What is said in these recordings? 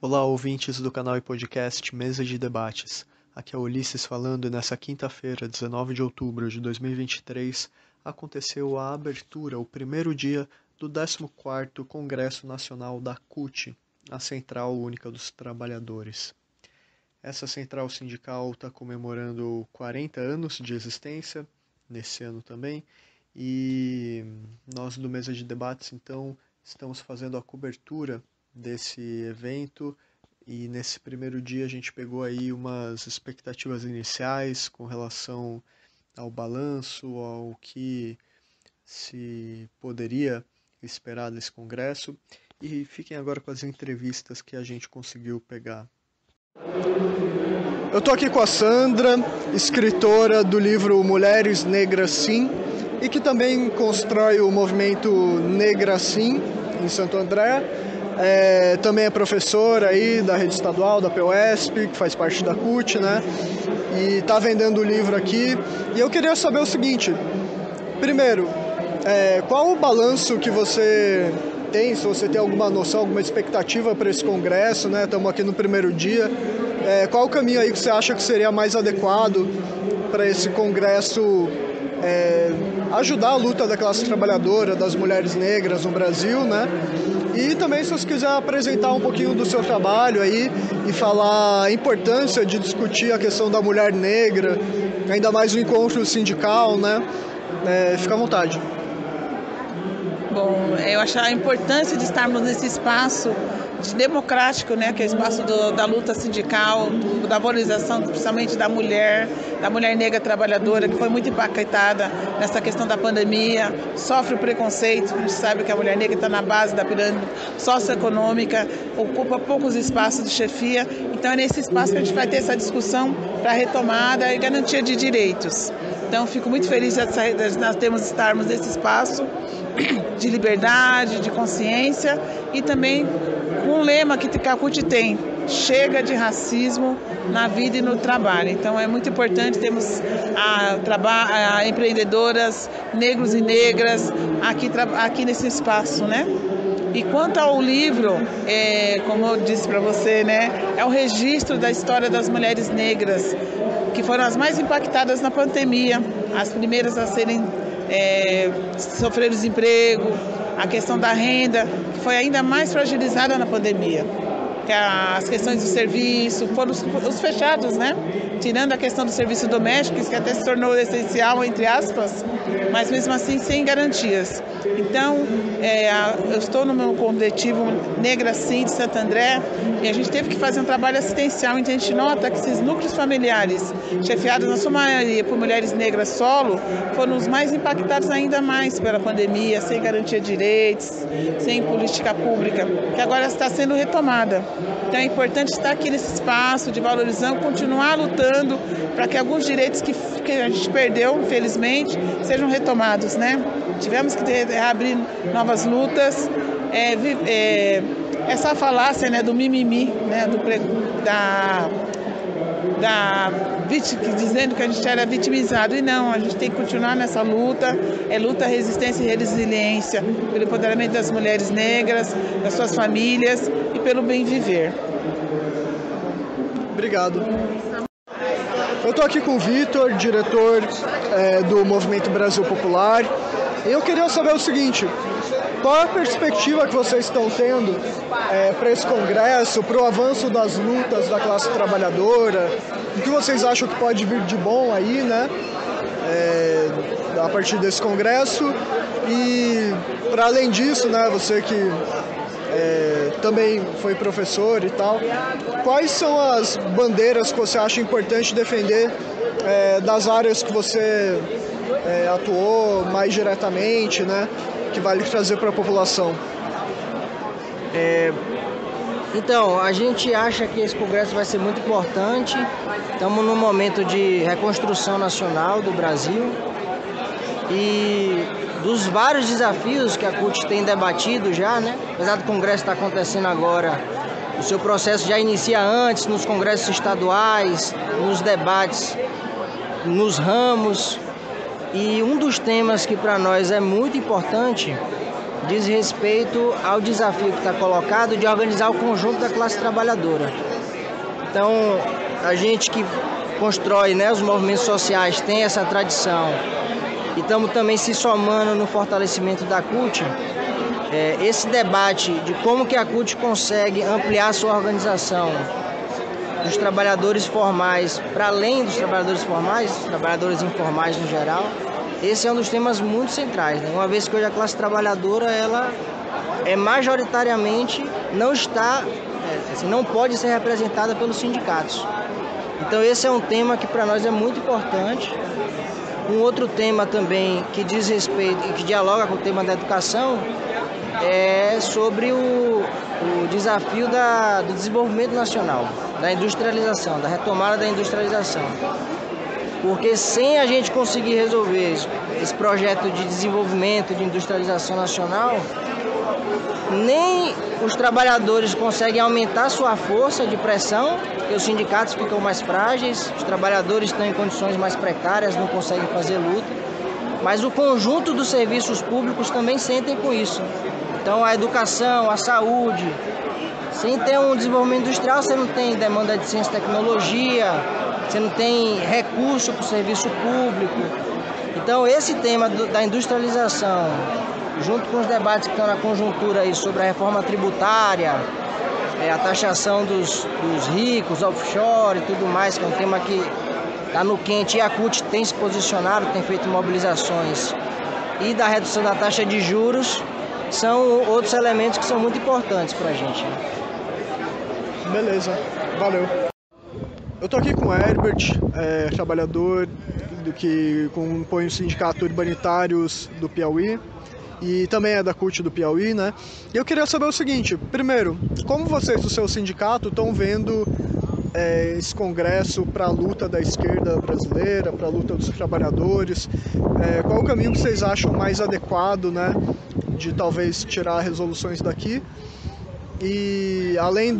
Olá, ouvintes do canal e podcast Mesa de Debates. Aqui é Ulisses falando e nessa quinta-feira, 19 de outubro de 2023, aconteceu a abertura, o primeiro dia do 14º Congresso Nacional da CUT, a Central Única dos Trabalhadores. Essa central sindical está comemorando 40 anos de existência, nesse ano também, e nós do Mesa de Debates, então, estamos fazendo a cobertura desse evento e nesse primeiro dia a gente pegou aí umas expectativas iniciais com relação ao balanço, ao que se poderia esperar desse congresso e fiquem agora com as entrevistas que a gente conseguiu pegar. Eu tô aqui com a Sandra, escritora do livro Mulheres Negras Sim, e que também constrói o movimento Negra Sim em Santo André. Também é professora aí da rede estadual, da PUESP, que faz parte da CUT, né? E tá vendendo o livro aqui. E eu queria saber o seguinte, primeiro, qual o balanço que você tem, se você tem alguma noção, alguma expectativa para esse congresso, né? Estamos aqui no primeiro dia. Qual o caminho aí que você acha que seria mais adequado para esse congresso ajudar a luta da classe trabalhadora, das mulheres negras no Brasil, né? E também, se você quiser apresentar um pouquinho do seu trabalho aí e falar a importância de discutir a questão da mulher negra, ainda mais o encontro sindical, né? Fica à vontade. Bom, eu acho a importância de estarmos nesse espaço democrático, né, que é o espaço da luta sindical, da valorização principalmente da mulher negra trabalhadora, que foi muito impactada nessa questão da pandemia, sofre o preconceito, a gente sabe que a mulher negra está na base da pirâmide socioeconômica, ocupa poucos espaços de chefia, então é nesse espaço que a gente vai ter essa discussão para retomada e garantia de direitos. Então, fico muito feliz de nós estarmos nesse espaço de liberdade, de consciência e também com um lema que a CUT tem: chega de racismo na vida e no trabalho. Então, é muito importante termos empreendedoras, negros e negras aqui nesse espaço, né? E quanto ao livro, como eu disse para você, né, é o registro da história das mulheres negras, que foram as mais impactadas na pandemia, as primeiras a sofrer desemprego, a questão da renda, que foi ainda mais fragilizada na pandemia. As questões do serviço, foram os fechados, né? Tirando a questão do serviço doméstico, que até se tornou essencial, entre aspas, mas mesmo assim sem garantias. Então, eu estou no meu coletivo Negra Sim de Santo André e a gente teve que fazer um trabalho assistencial. Então, a gente nota que esses núcleos familiares, chefiados na sua maioria por mulheres negras solo, foram os mais impactados ainda mais pela pandemia, sem garantia de direitos, sem política pública, que agora está sendo retomada. Então é importante estar aqui nesse espaço de valorização, continuar lutando para que alguns direitos que a gente perdeu, infelizmente, sejam retomados, né? Tivemos que reabrir novas lutas, essa falácia, né, do mimimi, né, dizendo que a gente era vitimizado, e não, a gente tem que continuar nessa luta, luta, resistência e resiliência, pelo empoderamento das mulheres negras, das suas famílias e pelo bem viver. Obrigado. Eu estou aqui com o Vitor, diretor do Movimento Brasil Popular, e eu queria saber o seguinte: qual é a perspectiva que vocês estão tendo para esse congresso, para o avanço das lutas da classe trabalhadora? O que vocês acham que pode vir de bom aí, né, a partir desse congresso? E, para além disso, né, você que também foi professor e tal, quais são as bandeiras que você acha importante defender das áreas que você atuou mais diretamente, né, que vale trazer para a população? Então, a gente acha que esse congresso vai ser muito importante. Estamos num momento de reconstrução nacional do Brasil e dos vários desafios que a CUT tem debatido já, né? Apesar do congresso estar acontecendo agora, o seu processo já inicia antes, nos congressos estaduais, nos debates, nos ramos. E um dos temas que para nós é muito importante diz respeito ao desafio que está colocado de organizar o conjunto da classe trabalhadora. Então, a gente que constrói, né, os movimentos sociais tem essa tradição e estamos também se somando no fortalecimento da CUT. Esse debate de como que a CUT consegue ampliar a sua organização dos trabalhadores formais para além dos trabalhadores formais, dos trabalhadores informais no geral, esse é um dos temas muito centrais, né? Uma vez que hoje a classe trabalhadora ela majoritariamente não pode ser representada pelos sindicatos. Então esse é um tema que para nós é muito importante. Um outro tema também que diz respeito e que dialoga com o tema da educação é sobre o desafio do desenvolvimento nacional, da industrialização, da retomada da industrialização. Porque sem a gente conseguir resolver esse projeto de desenvolvimento, de industrialização nacional, nem os trabalhadores conseguem aumentar sua força de pressão, porque os sindicatos ficam mais frágeis, os trabalhadores estão em condições mais precárias, não conseguem fazer luta, mas o conjunto dos serviços públicos também sentem com isso. Então a educação, a saúde, sem ter um desenvolvimento industrial você não tem demanda de ciência e tecnologia, você não tem recurso para o serviço público. Então esse tema da industrialização, junto com os debates que estão na conjuntura aí sobre a reforma tributária, a taxação dos ricos, offshore e tudo mais, que é um tema que está no quente, e a CUT tem se posicionado, tem feito mobilizações, e da redução da taxa de juros, são outros elementos que são muito importantes para a gente. Beleza, valeu. Eu estou aqui com o Herbert, trabalhador que compõe o Sindicato Urbanitários do Piauí e também é da CUT do Piauí, né? E eu queria saber o seguinte: primeiro, como vocês do seu sindicato estão vendo esse congresso para a luta da esquerda brasileira, para a luta dos trabalhadores? Qual o caminho que vocês acham mais adequado, né, de talvez tirar resoluções daqui? E além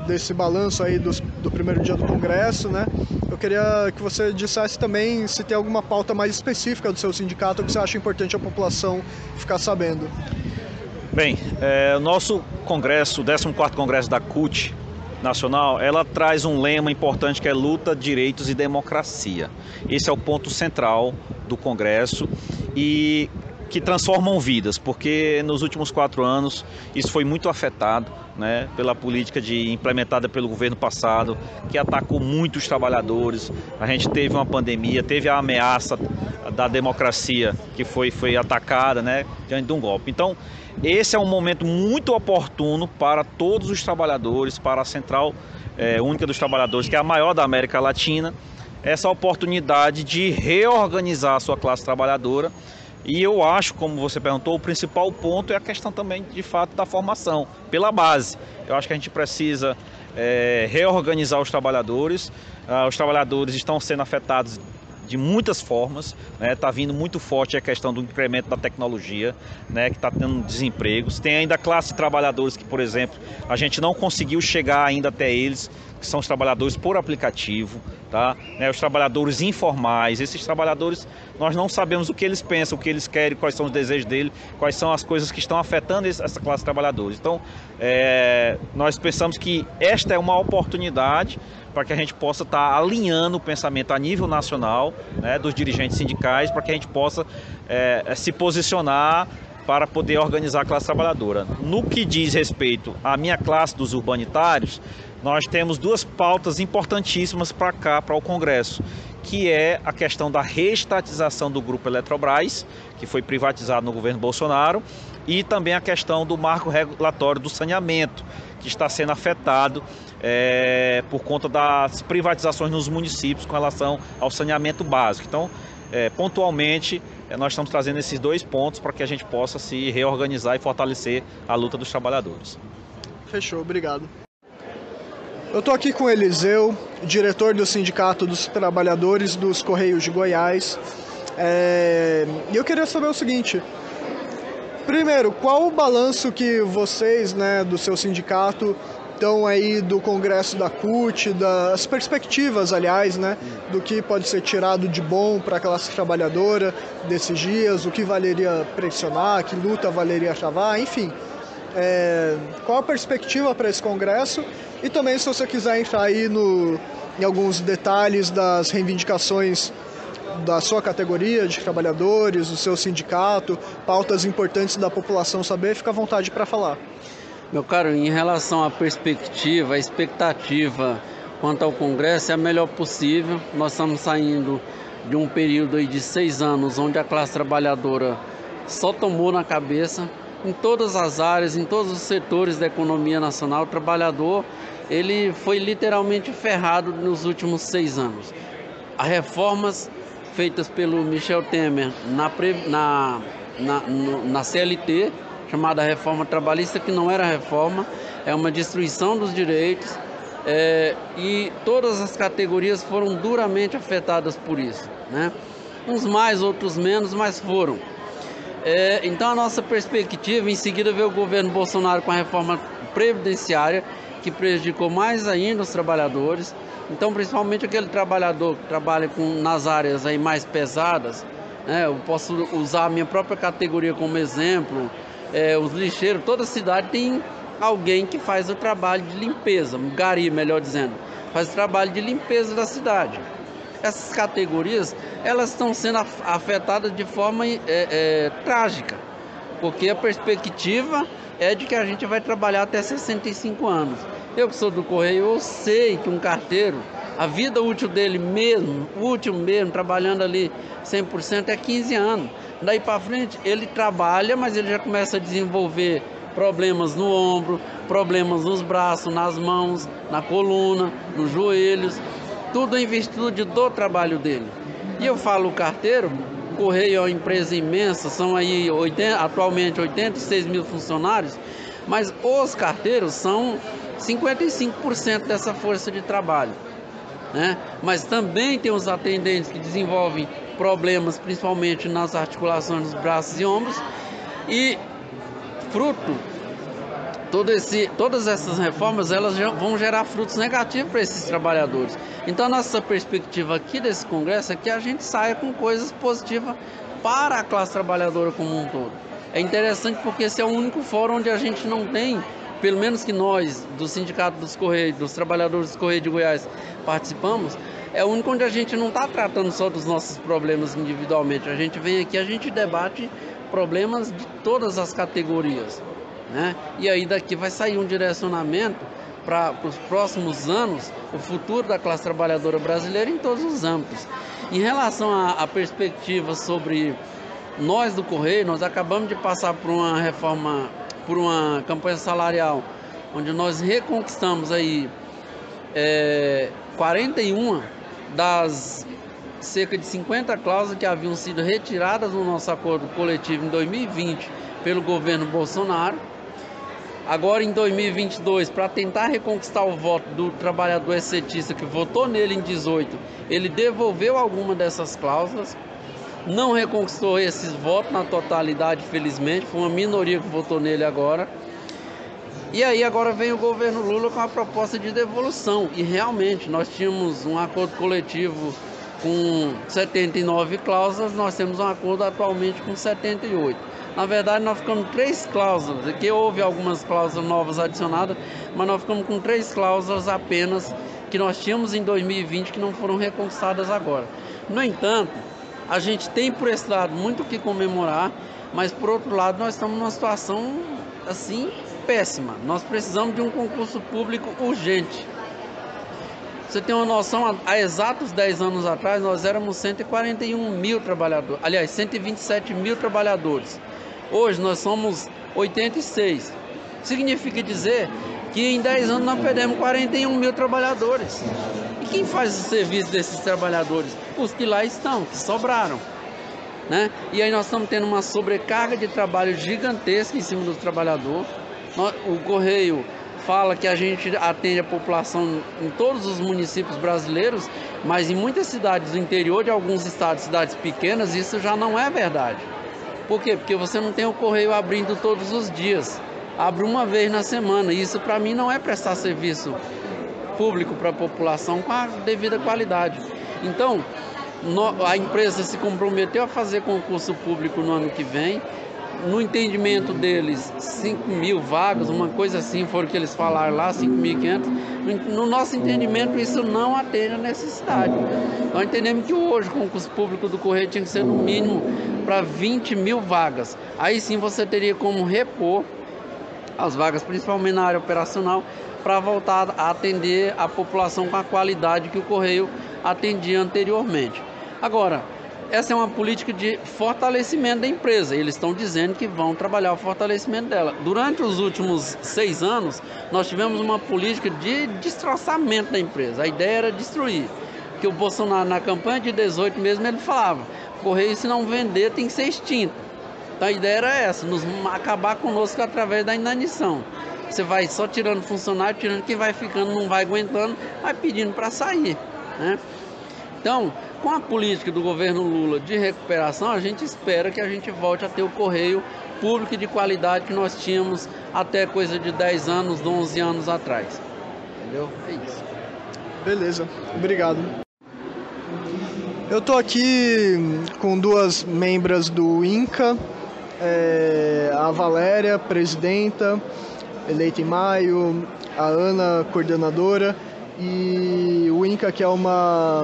desse balanço aí do primeiro dia do congresso, né, eu queria que você dissesse também se tem alguma pauta mais específica do seu sindicato que você acha importante a população ficar sabendo. Bem, o nosso congresso, o 14º Congresso da CUT Nacional, ela traz um lema importante que é luta, direitos e democracia. Esse é o ponto central do congresso e que transformam vidas, porque nos últimos 4 anos isso foi muito afetado, né, pela política implementada pelo governo passado, que atacou muitos trabalhadores. A gente teve uma pandemia, teve a ameaça da democracia que foi atacada, né, diante de um golpe. Então, esse é um momento muito oportuno para todos os trabalhadores, para a Central Única dos Trabalhadores, que é a maior da América Latina, essa oportunidade de reorganizar a sua classe trabalhadora. E eu acho, como você perguntou, o principal ponto é a questão também, de fato, da formação, pela base. Eu acho que a gente precisa reorganizar os trabalhadores. Os trabalhadores estão sendo afetados de muitas formas, né? Tá vindo muito forte a questão do incremento da tecnologia, né? Que está tendo desempregos. Tem ainda a classe de trabalhadores que, por exemplo, a gente não conseguiu chegar ainda até eles, que são os trabalhadores por aplicativo, tá? Os trabalhadores informais. Esses trabalhadores, nós não sabemos o que eles pensam, o que eles querem, quais são os desejos deles, quais são as coisas que estão afetando essa classe de trabalhadores. Então, nós pensamos que esta é uma oportunidade para que a gente possa estar alinhando o pensamento a nível nacional, né, dos dirigentes sindicais, para que a gente possa se posicionar para poder organizar a classe trabalhadora. No que diz respeito à minha classe dos urbanitários, nós temos 2 pautas importantíssimas para cá, para o Congresso, que é a questão da reestatização do Grupo Eletrobras, que foi privatizado no governo Bolsonaro, e também a questão do marco regulatório do saneamento, que está sendo afetado por conta das privatizações nos municípios com relação ao saneamento básico. Então, pontualmente, nós estamos trazendo esses 2 pontos para que a gente possa se reorganizar e fortalecer a luta dos trabalhadores. Fechou, obrigado. Eu estou aqui com o Eliseu, diretor do Sindicato dos Trabalhadores dos Correios de Goiás. E eu queria saber o seguinte: primeiro, qual o balanço que vocês, né, do seu sindicato Então aí do Congresso da CUT, das perspectivas, aliás, né, do que pode ser tirado de bom para a classe trabalhadora desses dias, o que valeria pressionar, que luta valeria travar, enfim. Qual a perspectiva para esse Congresso? E também se você quiser entrar aí em alguns detalhes das reivindicações da sua categoria de trabalhadores, do seu sindicato, pautas importantes da população saber, fica à vontade para falar. Meu caro, em relação à perspectiva, a expectativa quanto ao Congresso é a melhor possível. Nós estamos saindo de um período aí de 6 anos onde a classe trabalhadora só tomou na cabeça. Em todas as áreas, em todos os setores da economia nacional, o trabalhador ele foi literalmente ferrado nos últimos 6 anos. As reformas feitas pelo Michel Temer na CLT, chamada reforma trabalhista, que não era reforma, é uma destruição dos direitos, e todas as categorias foram duramente afetadas por isso, né? Uns mais, outros menos, mas foram. Então a nossa perspectiva, em seguida veio o governo Bolsonaro com a reforma previdenciária, que prejudicou mais ainda os trabalhadores. Então, principalmente aquele trabalhador que trabalha nas áreas aí mais pesadas, né? Eu posso usar a minha própria categoria como exemplo. Os lixeiros, toda cidade tem alguém que faz o trabalho de limpeza, gari, melhor dizendo, faz o trabalho de limpeza da cidade. Essas categorias, elas estão sendo afetadas de forma trágica, porque a perspectiva é de que a gente vai trabalhar até 65 anos. Eu que sou do Correio, eu sei que um carteiro, a vida útil dele mesmo, útil mesmo, trabalhando ali 100% é 15 anos. Daí para frente ele trabalha, mas ele já começa a desenvolver problemas no ombro, problemas nos braços, nas mãos, na coluna, nos joelhos, tudo em virtude do trabalho dele. E eu falo carteiro, Correio é uma empresa imensa, são aí atualmente 86 mil funcionários, mas os carteiros são 55% dessa força de trabalho, né? Mas também tem os atendentes que desenvolvem problemas, principalmente nas articulações dos braços e ombros, e todas essas reformas elas vão gerar frutos negativos para esses trabalhadores. Então a nossa perspectiva aqui desse Congresso é que a gente saia com coisas positivas para a classe trabalhadora como um todo. É interessante porque esse é o único fórum onde a gente não tem, pelo menos que nós, do Sindicato dos Correios, dos Trabalhadores dos Correios de Goiás, participamos, é o único onde a gente não está tratando só dos nossos problemas individualmente. A gente vem aqui, a gente debate problemas de todas as categorias, né? E aí daqui vai sair um direcionamento para os próximos anos, o futuro da classe trabalhadora brasileira em todos os âmbitos. Em relação à perspectiva sobre nós do Correio, nós acabamos de passar por uma reforma, por uma campanha salarial, onde nós reconquistamos aí 41 das cerca de 50 cláusulas que haviam sido retiradas do nosso acordo coletivo em 2020 pelo governo Bolsonaro. Agora em 2022, para tentar reconquistar o voto do trabalhador excelentista que votou nele em 2018, ele devolveu alguma dessas cláusulas, não reconquistou esses votos na totalidade, felizmente, foi uma minoria que votou nele agora. E aí agora vem o governo Lula com a proposta de devolução, e realmente nós tínhamos um acordo coletivo com 79 cláusulas, nós temos um acordo atualmente com 78. Na verdade, nós ficamos com 3 cláusulas, aqui houve algumas cláusulas novas adicionadas, mas nós ficamos com 3 cláusulas apenas que nós tínhamos em 2020 que não foram reconquistadas agora. No entanto, a gente tem por esse lado muito o que comemorar, mas por outro lado nós estamos numa situação assim péssima. Nós precisamos de um concurso público urgente. Você tem uma noção, há exatos 10 anos atrás nós éramos 141 mil trabalhadores, aliás 127 mil trabalhadores. Hoje nós somos 86. Significa dizer que em 10 anos nós perdemos 41 mil trabalhadores. E quem faz o serviço desses trabalhadores? Os que lá estão, que sobraram, né? E aí nós estamos tendo uma sobrecarga de trabalho gigantesca em cima do trabalhador. O Correio fala que a gente atende a população em todos os municípios brasileiros, mas em muitas cidades do interior de alguns estados, cidades pequenas, isso já não é verdade. Por quê? Porque você não tem o Correio abrindo todos os dias. abre uma vez na semana. Isso para mim não é prestar serviço público para a população com a devida qualidade. Então, a empresa se comprometeu a fazer concurso público no ano que vem. No entendimento deles, 5.000 vagas, uma coisa assim, foram o que eles falaram lá, 5.500. No nosso entendimento, isso não atende a necessidade. Nós entendemos que hoje o concurso público do Correio tinha que ser no mínimo para 20.000 vagas. Aí sim você teria como repor as vagas, principalmente na área operacional, para voltar a atender a população com a qualidade que o Correio atendia anteriormente. Agora, essa é uma política de fortalecimento da empresa. Eles estão dizendo que vão trabalhar o fortalecimento dela. Durante os últimos 6 anos, nós tivemos uma política de destroçamento da empresa. A ideia era destruir. Que o Bolsonaro, na campanha de 18 mesmo, ele falava: Correio, se não vender, tem que ser extinto. Então a ideia era essa, acabar conosco através da inanição. Você vai só tirando funcionário, tirando, quem vai ficando não vai aguentando, vai pedindo para sair, né? Então, com a política do governo Lula de recuperação, a gente espera que a gente volte a ter o Correio público de qualidade que nós tínhamos até coisa de 10 anos, 11 anos atrás. Entendeu? É isso. Beleza, obrigado. Eu estou aqui com 2 membras do INCA, a Valéria, presidenta, eleita em maio, a Ana, coordenadora, e o INCA, que é uma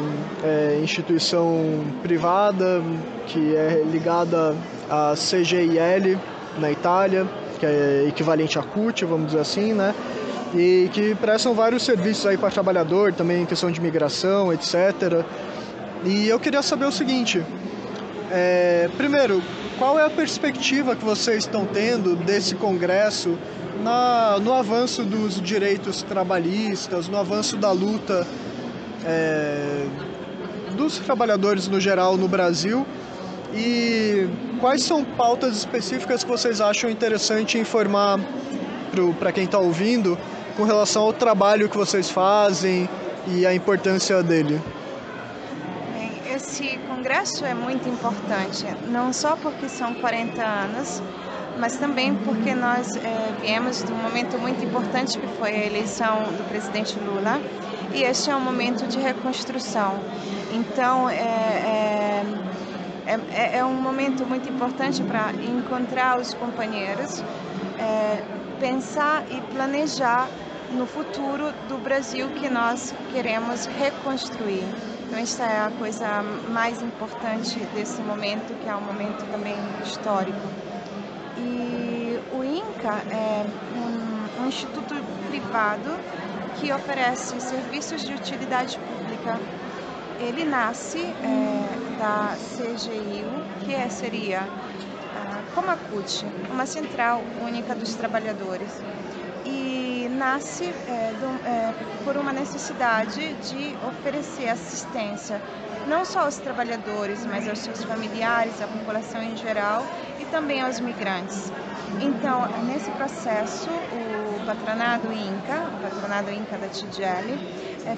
instituição privada que é ligada à CGIL na Itália, que é equivalente à CUT, vamos dizer assim, né? E que prestam vários serviços aí para trabalhador, também em questão de imigração, etc. E eu queria saber o seguinte, primeiro, qual é a perspectiva que vocês estão tendo desse congresso no avanço dos direitos trabalhistas, no avanço da luta dos trabalhadores no geral no Brasil, e quais são pautas específicas que vocês acham interessante informar para quem está ouvindo com relação ao trabalho que vocês fazem e a importância dele? Esse congresso é muito importante, não só porque são 40 anos, mas também porque nós viemos de um momento muito importante que foi a eleição do presidente Lula, e este é um momento de reconstrução. Então, é um momento muito importante para encontrar os companheiros, pensar e planejar no futuro do Brasil que nós queremos reconstruir. Então, esta é a coisa mais importante desse momento, que é um momento também histórico. E o INCA é um instituto privado que oferece serviços de utilidade pública. Ele nasce da CGIU, que seria como a CUT, uma Central Única dos Trabalhadores. E nasce por uma necessidade de oferecer assistência não só aos trabalhadores, mas aos seus familiares, à população em geral e também aos migrantes. Então, nesse processo, o Patronado Inca da TGL,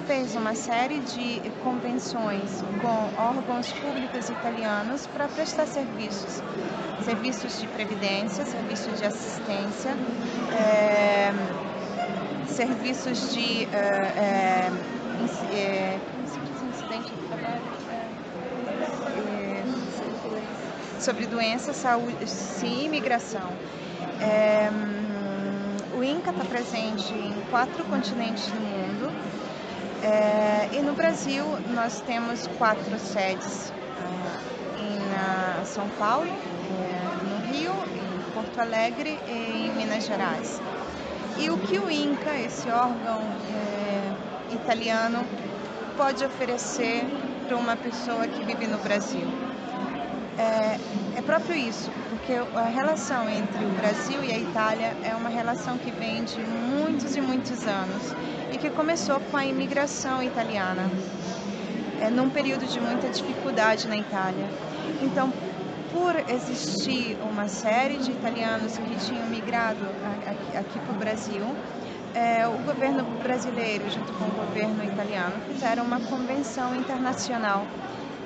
fez uma série de convenções com órgãos públicos italianos para prestar serviços de previdência, serviços de assistência, serviços de incidente de trabalho, sobre doença, saúde, sim, imigração. O INCA está presente em 4 continentes do mundo, e no Brasil nós temos 4 sedes, em São Paulo, no Rio, em Porto Alegre e em Minas Gerais. E o que o INCA, esse órgão italiano, pode oferecer para uma pessoa que vive no Brasil? É próprio isso, porque a relação entre o Brasil e a Itália é uma relação que vem de muitos e muitos anos e que começou com a imigração italiana, num período de muita dificuldade na Itália. Então, por existir uma série de italianos que tinham migrado aqui para o Brasil, o governo brasileiro, junto com o governo italiano, fizeram uma convenção internacional.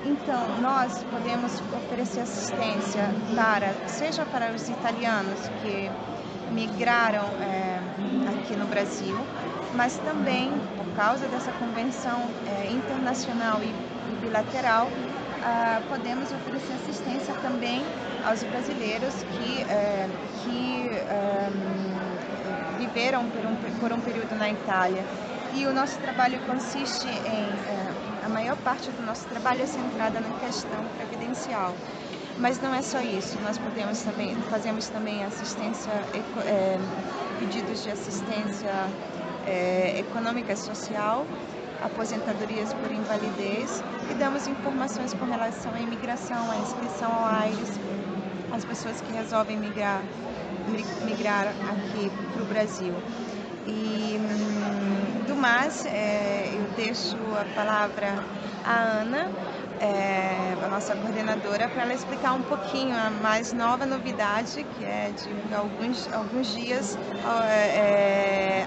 Então, nós podemos oferecer assistência seja para os italianos que migraram aqui no Brasil, mas também por causa dessa convenção internacional e bilateral, podemos oferecer assistência também aos brasileiros que viveram por um período na Itália. E o nosso trabalho consiste a maior parte do nosso trabalho é centrada na questão previdencial. Mas não é só isso, nós fazemos também assistência, pedidos de assistência econômica e social, aposentadorias por invalidez e damos informações com relação à imigração, à inscrição ao AIRES, às pessoas que resolvem migrar aqui para o Brasil. E do mais, eu deixo a palavra à Ana, a nossa coordenadora, para ela explicar um pouquinho a mais nova novidade, que é de alguns dias,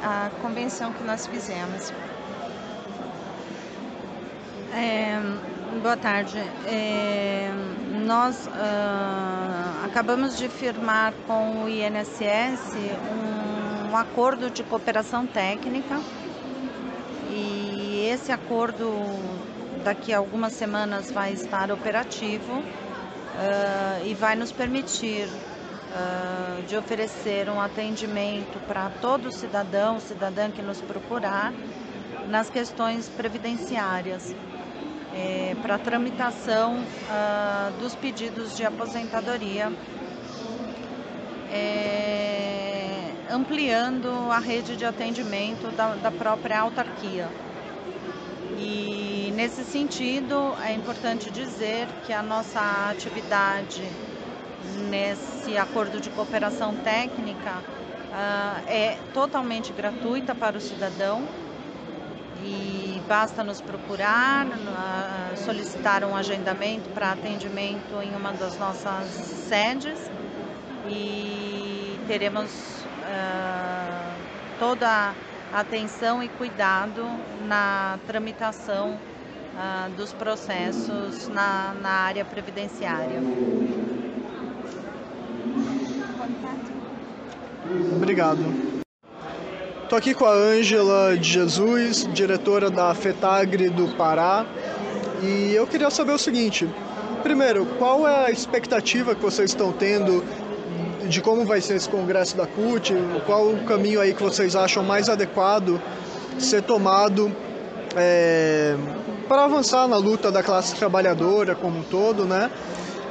a convenção que nós fizemos. Boa tarde. Nós acabamos de firmar com o INSS um acordo de cooperação técnica e esse acordo daqui a algumas semanas vai estar operativo e vai nos permitir de oferecer um atendimento para todo cidadã que nos procurar nas questões previdenciárias, para a tramitação dos pedidos de aposentadoria, ampliando a rede de atendimento da própria autarquia. E nesse sentido é importante dizer que a nossa atividade nesse acordo de cooperação técnica é totalmente gratuita para o cidadão e basta nos procurar, solicitar um agendamento para atendimento em uma das nossas sedes e teremos toda a atenção e cuidado na tramitação dos processos na área previdenciária. Obrigado. Estou aqui com a Ângela de Jesus, diretora da FETAGRE do Pará, e eu queria saber o seguinte: primeiro, qual é a expectativa que vocês estão tendo de como vai ser esse congresso da CUT? Qual o caminho aí que vocês acham mais adequado ser tomado para avançar na luta da classe trabalhadora como um todo, né?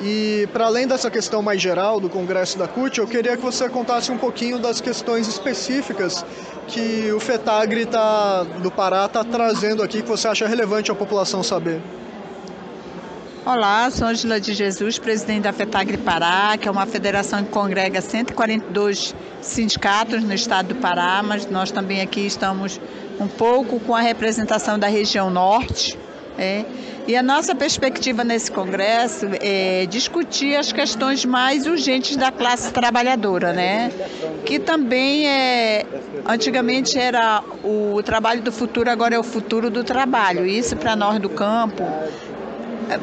E para além dessa questão mais geral do congresso da CUT, eu queria que você contasse um pouquinho das questões específicas que o FETAGRE do Pará está trazendo aqui, que você acha relevante a população saber. Olá, sou Ângela de Jesus, presidente da FETAGRE Pará, que é uma federação que congrega 142 sindicatos no estado do Pará, mas nós também aqui estamos um pouco com a representação da região norte. E a nossa perspectiva nesse congresso é discutir as questões mais urgentes da classe trabalhadora, né? Que também antigamente era o trabalho do futuro, agora é o futuro do trabalho. Isso para nós do campo,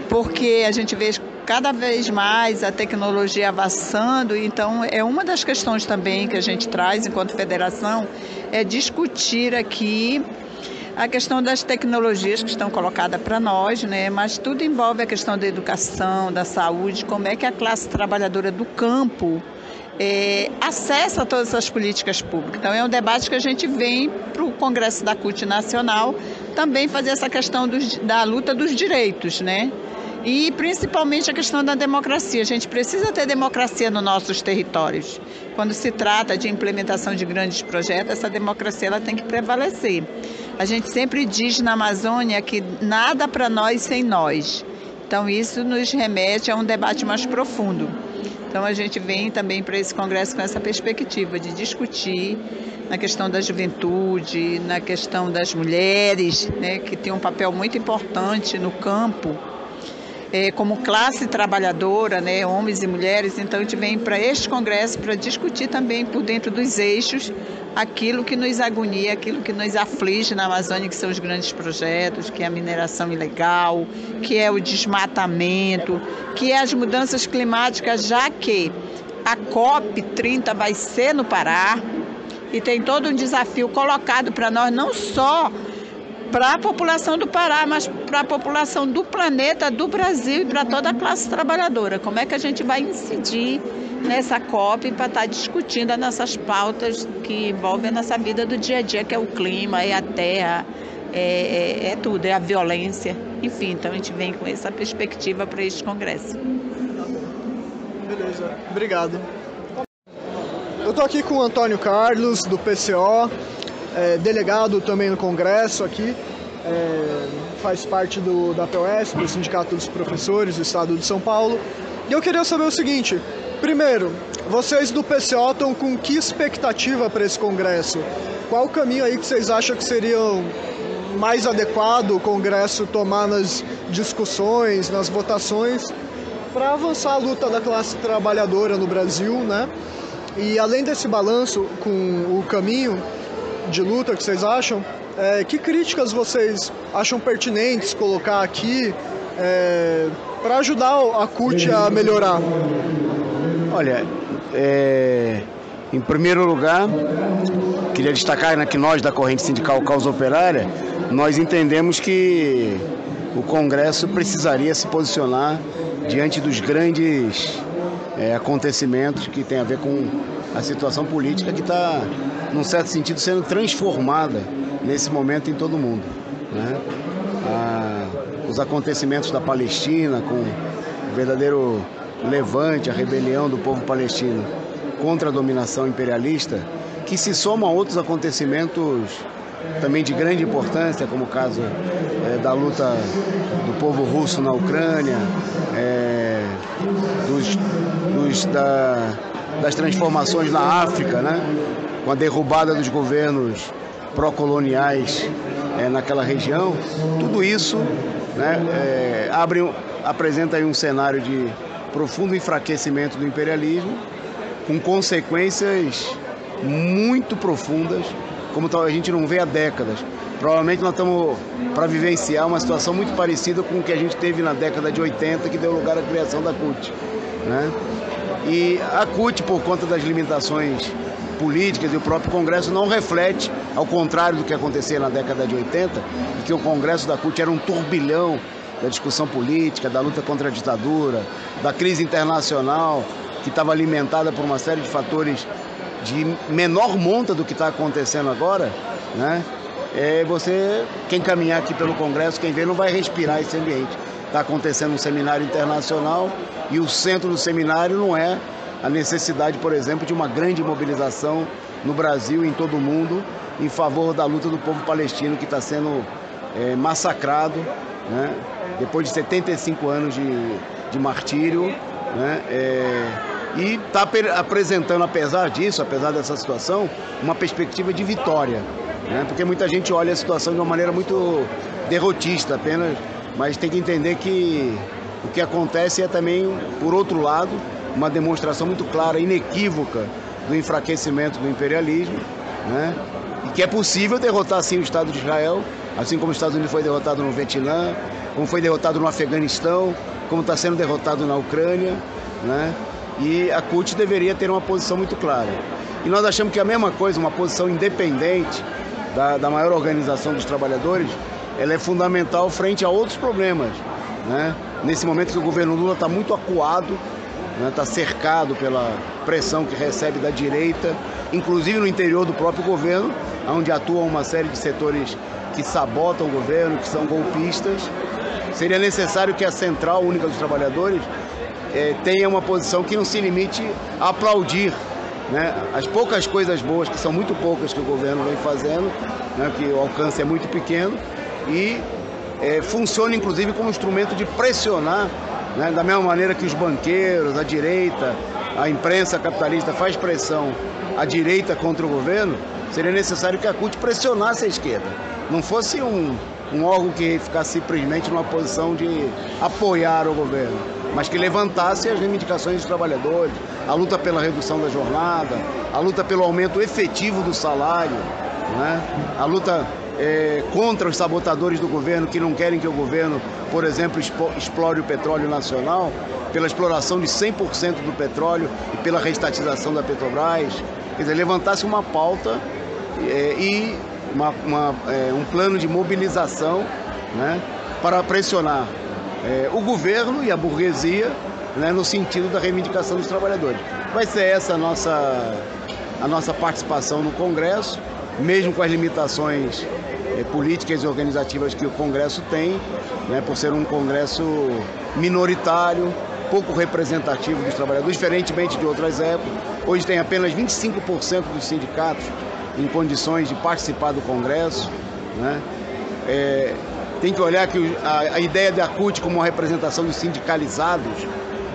porque a gente vê cada vez mais a tecnologia avançando, então é uma das questões também que a gente traz enquanto federação, é discutir aqui a questão das tecnologias que estão colocadas para nós, né? Mas tudo envolve a questão da educação, da saúde, como é que a classe trabalhadora do campo acessa todas essas políticas públicas. Então é um debate que a gente vem para o Congresso da CUT Nacional também fazer essa questão da luta dos direitos, né? E principalmente a questão da democracia. A gente precisa ter democracia nos nossos territórios. Quando se trata de implementação de grandes projetos, essa democracia ela tem que prevalecer. A gente sempre diz na Amazônia que nada para nós sem nós. Então isso nos remete a um debate mais profundo. Então a gente vem também para esse congresso com essa perspectiva de discutir na questão da juventude, na questão das mulheres, né, que tem um papel muito importante no campo, como classe trabalhadora, né, homens e mulheres. Então a gente vem para este congresso para discutir também por dentro dos eixos aquilo que nos agonia, aquilo que nos aflige na Amazônia, que são os grandes projetos, que é a mineração ilegal, que é o desmatamento, que é as mudanças climáticas, já que a COP30 vai ser no Pará e tem todo um desafio colocado para nós, não só para a população do Pará, mas para a população do planeta, do Brasil e para toda a classe trabalhadora. Como é que a gente vai incidir nessa COP para estar discutindo as nossas pautas que envolvem a nossa vida do dia a dia, que é o clima, é a terra, é tudo, é a violência. Enfim, então a gente vem com essa perspectiva para este congresso. Beleza, obrigado. Eu estou aqui com o Antônio Carlos, do PCO, delegado também no Congresso aqui, faz parte da POS, do Sindicato dos Professores do Estado de São Paulo. E eu queria saber o seguinte, primeiro, vocês do PCO estão com que expectativa para esse Congresso? Qual o caminho aí que vocês acham que seria mais adequado o Congresso tomar nas discussões, nas votações, para avançar a luta da classe trabalhadora no Brasil, né? E além desse balanço com o caminho de luta que vocês acham, que críticas vocês acham pertinentes colocar aqui para ajudar a CUT a melhorar? Olha, em primeiro lugar, queria destacar que nós da Corrente Sindical Causa Operária, nós entendemos que o Congresso precisaria se posicionar diante dos grandes acontecimentos que tem a ver com a situação política que está, num certo sentido, sendo transformada nesse momento em todo o mundo, né? Os acontecimentos da Palestina, com o verdadeiro levante, a rebelião do povo palestino contra a dominação imperialista, que se soma a outros acontecimentos também de grande importância, como o caso da luta do povo russo na Ucrânia, das transformações na África, né? Com a derrubada dos governos pró-coloniais naquela região. Tudo isso, né, apresenta aí um cenário de profundo enfraquecimento do imperialismo, com consequências muito profundas, como a gente não vê há décadas. Provavelmente nós estamos para vivenciar uma situação muito parecida com o que a gente teve na década de 80, que deu lugar à criação da CUT, né? E a CUT, por conta das limitações políticas e o próprio Congresso, não reflete, ao contrário do que acontecia na década de 80, em que o Congresso da CUT era um turbilhão da discussão política, da luta contra a ditadura, da crise internacional, que estava alimentada por uma série de fatores de menor monta do que está acontecendo agora, né? Quem caminhar aqui pelo Congresso, quem vê, não vai respirar esse ambiente. Está acontecendo um seminário internacional e o centro do seminário não é a necessidade, por exemplo, de uma grande mobilização no Brasil e em todo o mundo em favor da luta do povo palestino, que está sendo massacrado, né? Depois de 75 anos de martírio, né? E está apresentando, apesar disso, apesar dessa situação, uma perspectiva de vitória, né? Porque muita gente olha a situação de uma maneira muito derrotista apenas, mas tem que entender que o que acontece é também, por outro lado, uma demonstração muito clara, inequívoca, do enfraquecimento do imperialismo, né? E que é possível derrotar sim o Estado de Israel, assim como os Estados Unidos foi derrotado no Vietnã, como foi derrotado no Afeganistão, como está sendo derrotado na Ucrânia, né? E a CUT deveria ter uma posição muito clara. E nós achamos que a mesma coisa, uma posição independente da maior organização dos trabalhadores, ela é fundamental frente a outros problemas, né? Nesse momento que o governo Lula está muito acuado, está cercado pela pressão que recebe da direita, inclusive no interior do próprio governo, onde atuam uma série de setores que sabotam o governo, que são golpistas. Seria necessário que a Central Única dos Trabalhadores tenha uma posição que não se limite a aplaudir, né, as poucas coisas boas, que são muito poucas, que o governo vem fazendo, né, que o alcance é muito pequeno, e funciona inclusive como instrumento de pressionar, né, da mesma maneira que os banqueiros, a direita, a imprensa capitalista faz pressão à direita contra o governo. Seria necessário que a CUT pressionasse a esquerda, não fosse um órgão que ficasse simplesmente numa posição de apoiar o governo, mas que levantasse as reivindicações dos trabalhadores, a luta pela redução da jornada, a luta pelo aumento efetivo do salário, né? A luta contra os sabotadores do governo que não querem que o governo, por exemplo, explore o petróleo nacional, pela exploração de 100% do petróleo e pela reestatização da Petrobras. Quer dizer, levantasse uma pauta e um plano de mobilização, né, para pressionar o governo e a burguesia, né, no sentido da reivindicação dos trabalhadores. Vai ser essa a nossa participação no Congresso, mesmo com as limitações políticas e organizativas que o Congresso tem, né, por ser um Congresso minoritário, pouco representativo dos trabalhadores, diferentemente de outras épocas. Hoje tem apenas 25% dos sindicatos em condições de participar do Congresso, né? Tem que olhar que a ideia da CUT como uma representação dos sindicalizados,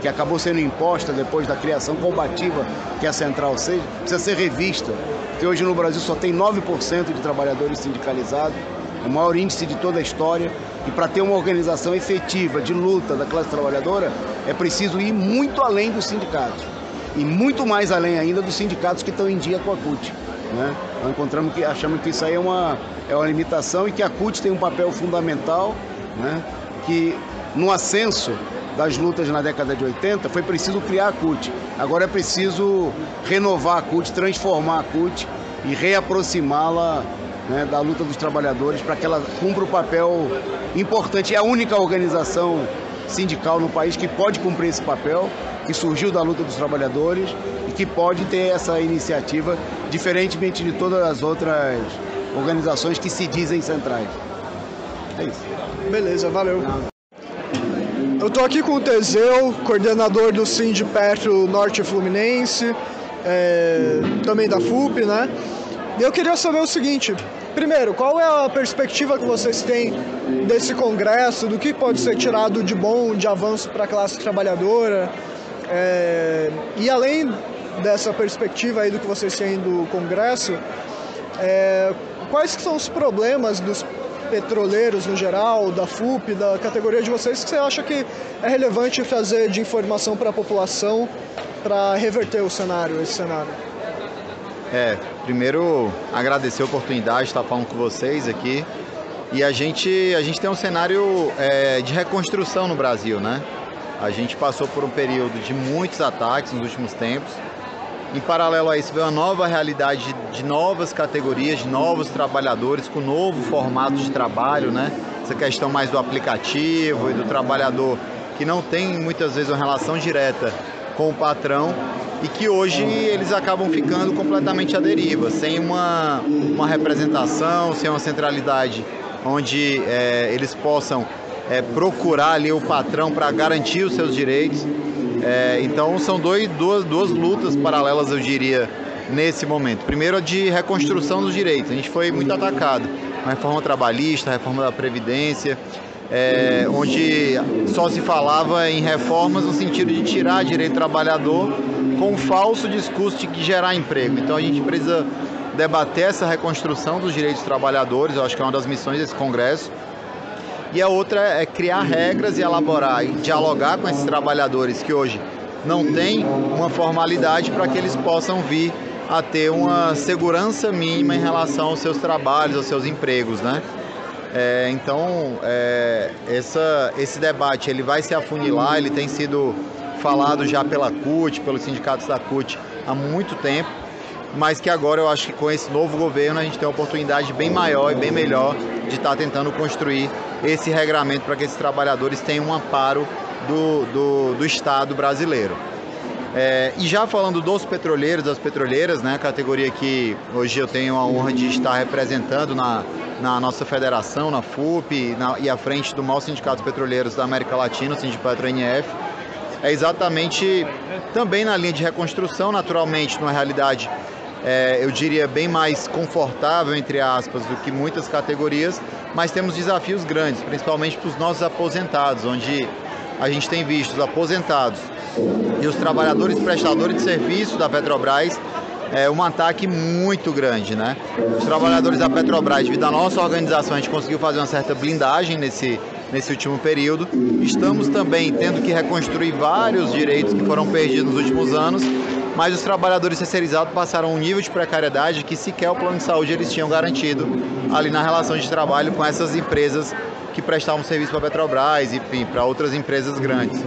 que acabou sendo imposta depois da criação combativa que a Central seja, precisa ser revista, porque hoje no Brasil só tem 9% de trabalhadores sindicalizados, o maior índice de toda a história, e para ter uma organização efetiva de luta da classe trabalhadora, é preciso ir muito além dos sindicatos, e muito mais além ainda dos sindicatos que estão em dia com a CUT. Né? Nós achamos que isso aí é uma limitação e que a CUT tem um papel fundamental, né? Que no ascenso das lutas na década de 80 foi preciso criar a CUT. Agora é preciso renovar a CUT, transformar a CUT e reaproximá-la, né, da luta dos trabalhadores para que ela cumpra o papel importante. É a única organização sindical no país que pode cumprir esse papel, que surgiu da luta dos trabalhadores e que pode ter essa iniciativa, diferentemente de todas as outras organizações que se dizem centrais. É isso. Beleza, valeu. Eu estou aqui com o Teseu, coordenador do Sindipetro Norte Fluminense, também da FUP, né? E eu queria saber o seguinte: primeiro, qual é a perspectiva que vocês têm desse congresso, do que pode ser tirado de bom, de avanço para a classe trabalhadora? E além dessa perspectiva aí do que vocês têm do congresso, quais que são os problemas dos petroleiros no geral, da FUP, da categoria de vocês, que você acha que é relevante fazer de informação para a população para reverter esse cenário? Primeiro agradecer a oportunidade de estar falando com vocês aqui. E a gente tem um cenário de reconstrução no Brasil, né? A gente passou por um período de muitos ataques nos últimos tempos. Em paralelo a isso, veio uma nova realidade de novas categorias, de novos trabalhadores, com novo formato de trabalho, né? Essa questão mais do aplicativo e do trabalhador que não tem muitas vezes uma relação direta com o patrão e que hoje eles acabam ficando completamente à deriva, sem uma representação, sem uma centralidade onde eles possam procurar ali o patrão para garantir os seus direitos. Então são duas lutas paralelas, eu diria, nesse momento. Primeiro, a de reconstrução dos direitos. A gente foi muito atacado. A reforma trabalhista, a reforma da Previdência, onde só se falava em reformas no sentido de tirar direito do trabalhador com um falso discurso de gerar emprego. Então a gente precisa debater essa reconstrução dos direitos dos trabalhadores, eu acho que é uma das missões desse congresso. E a outra é criar regras e elaborar e dialogar com esses trabalhadores que hoje não têm uma formalidade para que eles possam vir a ter uma segurança mínima em relação aos seus trabalhos, aos seus empregos, né? Então, esse debate ele vai se afunilar, ele tem sido falado já pela CUT, pelos sindicatos da CUT há muito tempo, mas que agora eu acho que com esse novo governo a gente tem uma oportunidade bem maior e bem melhor de estar tentando construir esse regramento para que esses trabalhadores tenham um amparo do Estado brasileiro. E já falando dos petroleiros, das petroleiras, né, categoria que hoje eu tenho a honra de estar representando na nossa federação, na FUP, e à frente do maior sindicato dos petroleiros da América Latina, o Sindipetro NF, é exatamente também na linha de reconstrução, naturalmente, numa realidade, eu diria, bem mais confortável, entre aspas, do que muitas categorias, mas temos desafios grandes, principalmente para os nossos aposentados, onde a gente tem visto os aposentados e os trabalhadores prestadores de serviço da Petrobras um ataque muito grande, né? Os trabalhadores da Petrobras, devido à nossa organização, a gente conseguiu fazer uma certa blindagem nesse último período. Estamos também tendo que reconstruir vários direitos que foram perdidos nos últimos anos mas os trabalhadores terceirizados passaram um nível de precariedade que sequer o plano de saúde eles tinham garantido ali na relação de trabalho com essas empresas que prestavam serviço para a Petrobras, enfim, para outras empresas grandes.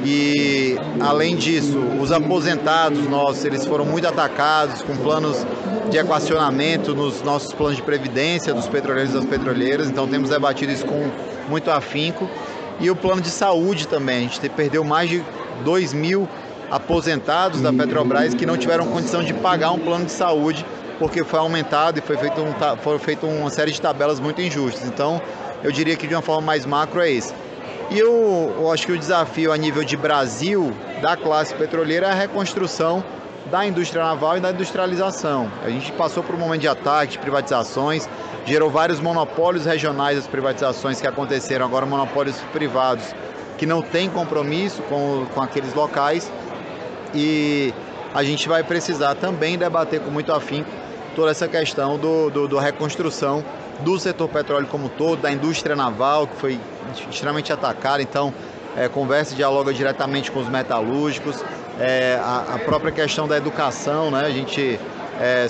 E, além disso, os aposentados nossos, eles foram muito atacados com planos de equacionamento nos nossos planos de previdência dos petroleiros e das petroleiras, então temos debatido isso com muito afinco. E o plano de saúde também, a gente perdeu mais de 2.000 aposentados da Petrobras que não tiveram condição de pagar um plano de saúde porque foi aumentado e foi feita uma série de tabelas muito injustas. Então, eu diria que de uma forma mais macro é esse. E eu acho que o desafio a nível de Brasil, da classe petroleira, é a reconstrução da indústria naval e da industrialização. A gente passou por um momento de ataque, de privatizações, gerou vários monopólios regionais das privatizações que aconteceram, agora monopólios privados que não têm compromisso com aqueles locais, e a gente vai precisar também debater com muito afinco toda essa questão da reconstrução do setor petróleo como um todo, da indústria naval, que foi extremamente atacada. Então, conversa e dialoga diretamente com os metalúrgicos, a própria questão da educação, né? A gente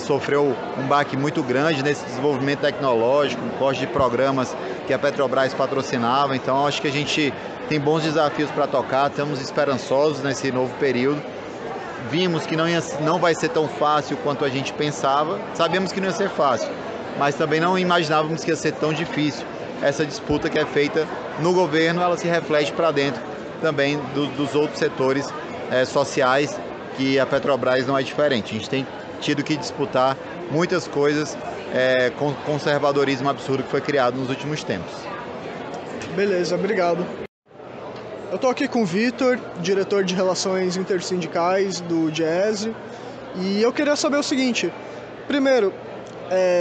sofreu um baque muito grande nesse desenvolvimento tecnológico, um corte de programas que a Petrobras patrocinava. Então, acho que a gente tem bons desafios para tocar, estamos esperançosos nesse novo período. Vimos que não vai ser tão fácil quanto a gente pensava, sabemos que não ia ser fácil, mas também não imaginávamos que ia ser tão difícil. Essa disputa que é feita no governo, ela se reflete para dentro também dos outros setores sociais, que a Petrobras não é diferente. A gente tem tido que disputar muitas coisas com o conservadorismo absurdo que foi criado nos últimos tempos. Beleza, obrigado. Eu estou aqui com o Vitor, diretor de Relações Intersindicais do DIEESE, e eu queria saber o seguinte: primeiro,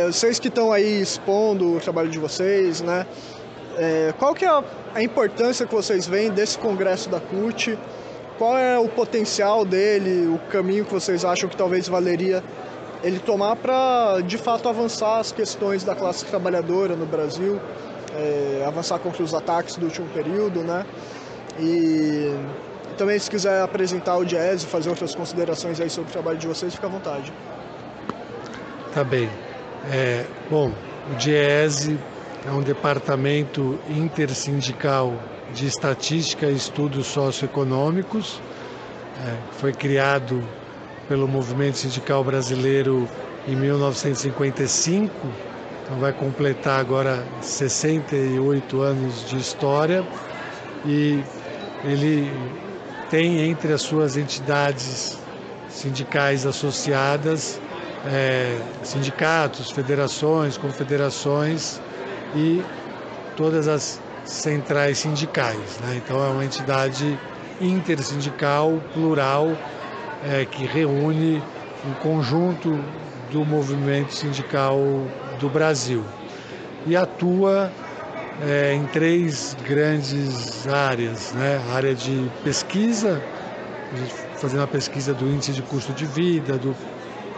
vocês que estão aí expondo o trabalho de vocês, né? Qual que é a importância que vocês veem desse congresso da CUT? Qual é o potencial dele, o caminho que vocês acham que talvez valeria ele tomar para, de fato, avançar as questões da classe trabalhadora no Brasil, avançar contra os ataques do último período, né? E também, se quiser apresentar o DIEESE e fazer outras considerações aí sobre o trabalho de vocês, fica à vontade. Tá bem. Bom, o DIEESE é um departamento intersindical de estatística e estudos socioeconômicos. Foi criado pelo Movimento Sindical Brasileiro em 1955, então vai completar agora 68 anos de história, e ele tem entre as suas entidades sindicais associadas sindicatos, federações, confederações e todas as centrais sindicais, né? Então é uma entidade intersindical, plural, que reúne um conjunto do movimento sindical do Brasil e atua em 3 grandes áreas, né? A área de pesquisa, fazendo a pesquisa do índice de custo de vida, do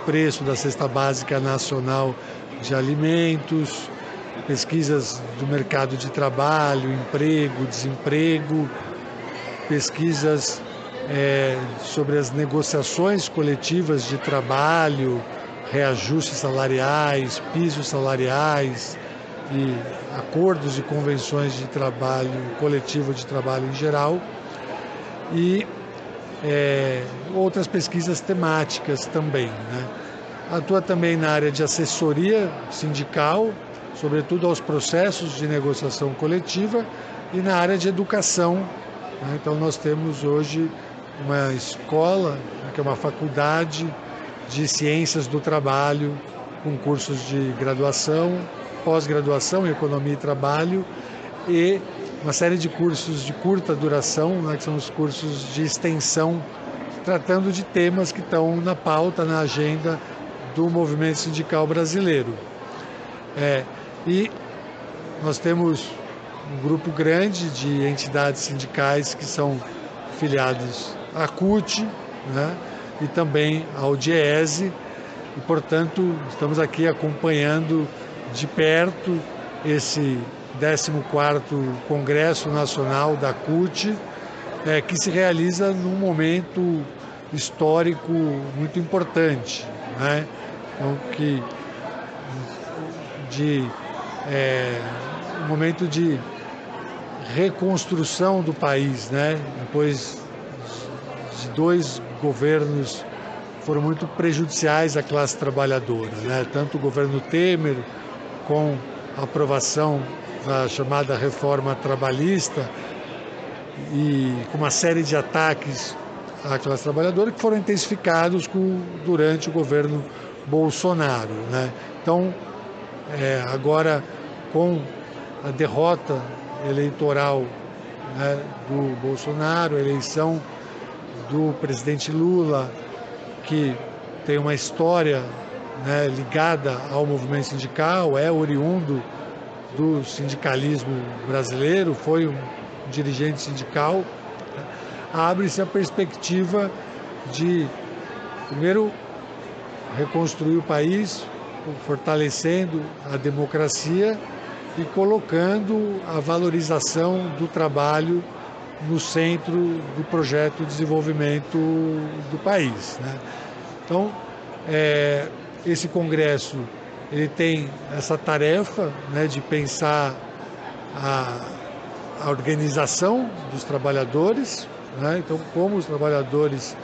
preço da cesta básica nacional de alimentos, pesquisas do mercado de trabalho, emprego, desemprego, pesquisas sobre as negociações coletivas de trabalho, reajustes salariais, pisos salariais e acordos e convenções de trabalho, coletivo de trabalho em geral, e outras pesquisas temáticas também, né? Atua também na área de assessoria sindical, sobretudo aos processos de negociação coletiva, e na área de educação, né? Então nós temos hoje uma escola, que é uma faculdade de ciências do trabalho, com cursos de graduação, pós-graduação em economia e trabalho, e uma série de cursos de curta duração, né, que são os cursos de extensão, tratando de temas que estão na pauta, na agenda do movimento sindical brasileiro. E nós temos um grupo grande de entidades sindicais que são filiados à CUT, né, e também ao DIEESE, e, portanto, estamos aqui acompanhando de perto esse 14º Congresso Nacional da CUT, que se realiza num momento histórico muito importante, né? Então, um momento de reconstrução do país, né? Depois de 2 governos que foram muito prejudiciais à classe trabalhadora, né? Tanto o governo Temer, com a aprovação da chamada reforma trabalhista e com uma série de ataques à classe trabalhadora que foram intensificados durante o governo Bolsonaro, né? Então, agora com a derrota eleitoral, né, do Bolsonaro, a eleição do presidente Lula, que tem uma história, né, ligada ao movimento sindical, é oriundo do sindicalismo brasileiro, foi um dirigente sindical, abre-se a perspectiva de, primeiro, reconstruir o país, fortalecendo a democracia e colocando a valorização do trabalho no centro do projeto de desenvolvimento do país, né? Então, esse congresso ele tem essa tarefa, né, de pensar a organização dos trabalhadores, né? Então, como os trabalhadores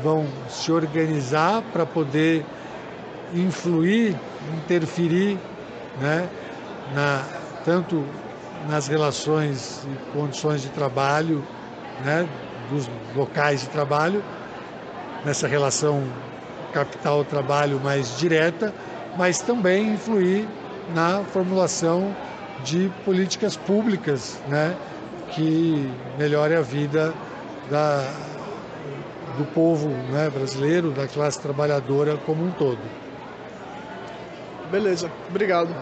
vão se organizar para poder influir, interferir, né, tanto nas relações e condições de trabalho, né, dos locais de trabalho, nessa relação capital-trabalho mais direta, mas também influir na formulação de políticas públicas, né, que melhore a vida do povo, né, brasileiro, da classe trabalhadora como um todo. Beleza, obrigado.